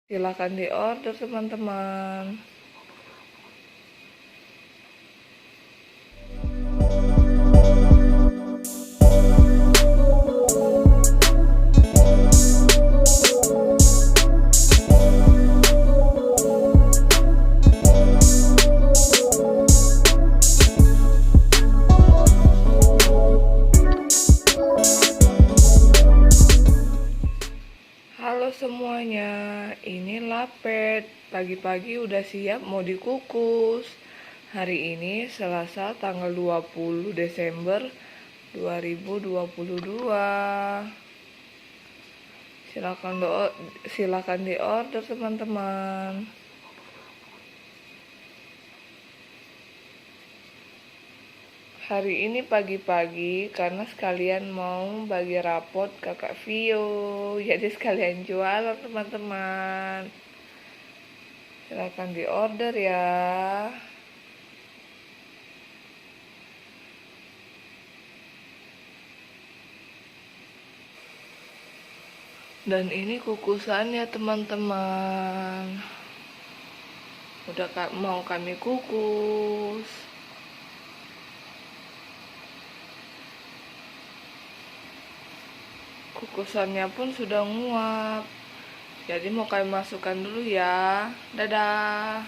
Silakan diorder teman-teman. Halo semuanya, ini Lapet. Pagi-pagi udah siap mau dikukus. Hari ini Selasa tanggal 20 Desember 2022. Silakan diorder teman-teman. Hari ini pagi-pagi karena sekalian mau bagi rapot kakak Vio, jadi sekalian jualan teman-teman. Silakan diorder ya. Dan ini kukusannya teman-teman. Udah mau kami kukus. Kukusannya pun sudah nguap. Jadi mau kami masukkan dulu ya. Dadah.